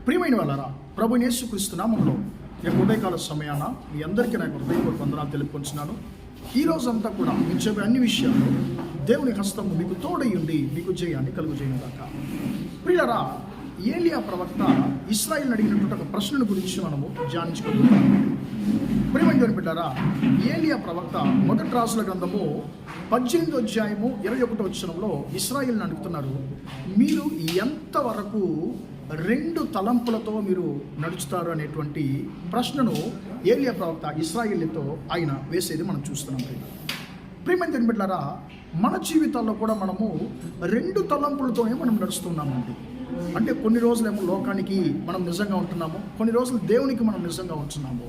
ప్రియమైన వాళ్ళారా, ప్రభు యేసుక్రీస్తు నామములో ఈ ఉదయకాల సమయాన మీ అందరికీ నాకు హృదయపూర్వక వందనాలు తెలుపుకొంచున్నాను. ఈ రోజంతా కూడా మీరు చెప్పే అన్ని విషయాలు దేవుని హస్తము మీకు తోడయుండి మీకు జయాన్ని కలుగుజేయుగాక. ప్రియులారా, ఏలియా ప్రవక్త ఇశ్రాయేలును అడిగినటువంటి ఒక ప్రశ్నను గురించి మనము ధ్యానించుకుంటున్నాం. ప్రియమైన దేవుని బిడ్డారా, ఏలియా ప్రవక్త మొదటి రాజుల గ్రంథము 18వ అధ్యాయము 21వ వచనంలో ఇశ్రాయేలును అడుగుతున్నారు, మీరు ఎంతవరకు 2 తలంపులతో మీరు నడుచుతారు అనేటువంటి ప్రశ్నను ఏలియా ప్రవక్త ఇశ్రాయేలుతో ఆయన వేసేది మనం చూస్తున్నాం. ప్రియమైన దేవుని బిడ్డలారా, మన జీవితాల్లో కూడా మనము 2 తలంపులతోనే మనం నడుస్తున్నామండి. అంటే కొన్ని రోజులేమో లోకానికి మనం నిజంగా ఉంటున్నాము, కొన్ని రోజులు దేవునికి మనం నిజంగా ఉంటున్నాము.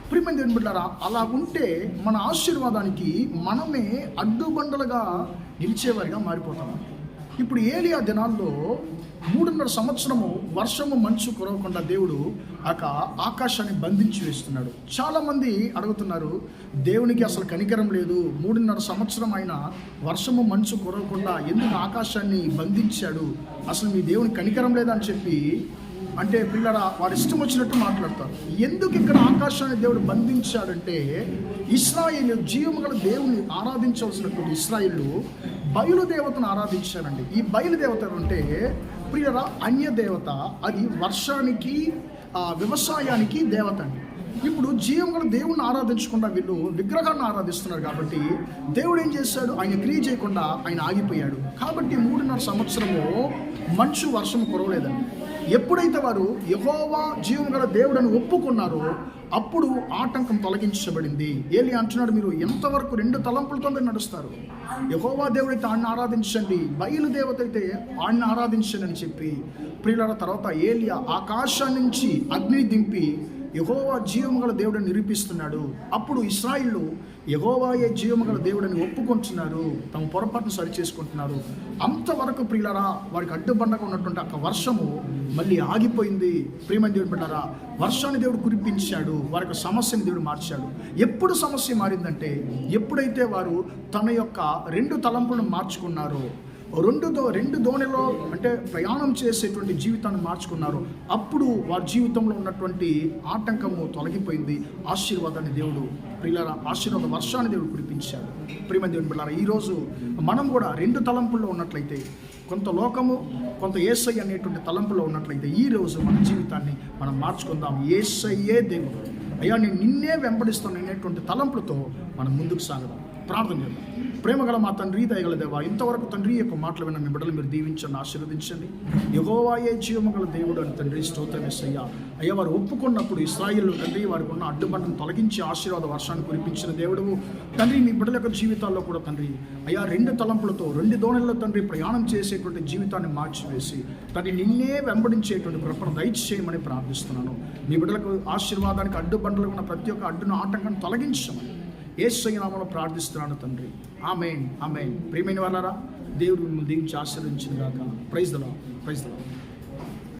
ప్రియమైన దేవుని బిడ్డలారా, అలా ఉంటే మన ఆశీర్వాదానికి మనమే అడ్డుబండలుగా నిలిచేవారిగా మారిపోతాము. ఇప్పుడు ఏలియా దినాల్లో 3.5 సంవత్సరము వర్షము మంచు కురవకుండా దేవుడు ఆకాశాన్ని బంధించి వేస్తున్నాడు. చాలామంది అడుగుతున్నారు, దేవునికి అసలు కనికరం లేదు, 3.5 సంవత్సరం అయినా వర్షము మంచు కురవకుండా ఎందుకు ఆకాశాన్ని బంధించాడు, అసలు మీ దేవునికి కనికరం లేదని చెప్పి అంటే పిల్లరా వాడు ఇష్టం వచ్చినట్టు మాట్లాడతారు. ఎందుకు ఇక్కడ ఆకాశాన్ని దేవుడు బంధించాడంటే, ఇశ్రాయేలు జీవము గల దేవుని ఆరాధించవలసినటువంటి ఇశ్రాయేలు బయలుదేవతను ఆరాధించారండి. ఈ బయలుదేవత అంటే ప్రియరా అన్య దేవత, అది వర్షానికి వ్యవసాయానికి దేవత అండి. ఇప్పుడు జీవం గల దేవుణ్ణి ఆరాధించకుండా వీళ్ళు విగ్రహాన్ని ఆరాధిస్తున్నారు కాబట్టి దేవుడు ఏం చేశాడు, ఆయన క్రియ చేయకుండా ఆయన ఆగిపోయాడు. కాబట్టి 3.5 సంవత్సరము మంచు వర్షము కురవలేదండి. ఎప్పుడైతే వారు యెహోవా జీవం గల దేవుడని ఒప్పుకున్నారో అప్పుడు ఆటంకం తొలగించబడింది. ఏలియా అంటున్నాడు, మీరు ఎంతవరకు 2 తలంపులతో మీరు నడుస్తారు, యెహోవా దేవుడైతే ఆయన్ని ఆరాధించండి, బయలుదేవత అయితే ఆయన్ని ఆరాధించండి అని చెప్పి ప్రియుల తర్వాత ఏలియా ఆకాశం నుంచి అగ్ని దింపి యెహోవా జీవము గల దేవుడని నిరూపిస్తున్నాడు. అప్పుడు ఇశ్రాయేలు యెహోవాయే జీవము గల దేవుడని ఒప్పుకుంటున్నారు, తమ పొరపాటును సరిచేసుకుంటున్నారు. అంతవరకు ప్రియులరా వారికి అడ్డుబండగా ఉన్నటువంటి ఒక వర్షము మళ్ళీ ఆగిపోయింది. ప్రియమైన దేవుడు బిడ్డలారా, వర్షాన్ని దేవుడు కురిపించాడు, వారికి సమస్యని దేవుడు మార్చాడు. ఎప్పుడు సమస్య మారిందంటే, ఎప్పుడైతే వారు తన యొక్క 2 తలంపులను మార్చుకున్నారో, 2 దోణిలో అంటే ప్రయాణం చేసేటువంటి జీవితాన్ని మార్చుకున్నారు, అప్పుడు వారి జీవితంలో ఉన్నటువంటి ఆటంకము తొలగిపోయింది. ఆశీర్వాదాన్ని దేవుడు ప్రియులారా ఆశీర్వాద వర్షాన్ని దేవుడు కురిపించాడు. ప్రియమైన దేవుని బిడ్డలారా, ఈరోజు మనం కూడా 2 తలంపుల్లో ఉన్నట్లయితే, కొంత లోకము కొంత యేసయ్య అనేటువంటి తలంపులో ఉన్నట్లయితే, ఈరోజు మన జీవితాన్ని మనం మార్చుకుందాం. యేసయ్యే దేవుడు, అయ్యా నేను నిన్నే వెంబడిస్తాను అనేటువంటి తలంపులతో మనం ముందుకు సాగదాం. ప్రార్థన చేద్దాం. ప్రేమగల మా తండ్రి, దయగల దేవా, ఇంతవరకు తండ్రి యొక్క మాటలు విన్న మీ బిడ్డలు మీరు దీవించండి, ఆశీర్వదించండి. యెహోవాయే జీవము గల దేవుడు అని తండ్రి స్తోత్రం యేసయ్యా. అయ్యా వారు ఒప్పుకున్నప్పుడు ఇశ్రాయేలు తండ్రి వారికి ఉన్న అడ్డుబండను తొలగించి ఆశీర్వాద వర్షాన్ని కురిపించిన దేవుడు తండ్రి, మీ బిడ్డల యొక్క జీవితాల్లో కూడా తండ్రి అయ్యా 2 తలంపులతో 2 దోణుల్లో తండ్రి ప్రయాణం చేసేటువంటి జీవితాన్ని మార్చివేసి తండ్రి నిన్నే వెంబడించేటువంటి కృపను దయచేయమని ప్రార్థిస్తున్నాను. మీ బిడ్డలకు ఆశీర్వాదానికి అడ్డుబండలు ఉన్న ప్రతి ఒక్క అడ్డును ఆటంకాన్ని తొలగించమని యేసయ్య నామములో ప్రార్థిస్తున్నాను తండ్రి. ఆమేన్, ఆమేన్. ప్రియమైన వాళ్ళారా, దేవుడు మిమ్మల్ని దీవించి ఆశీర్వదించును గాక. Praise the lord.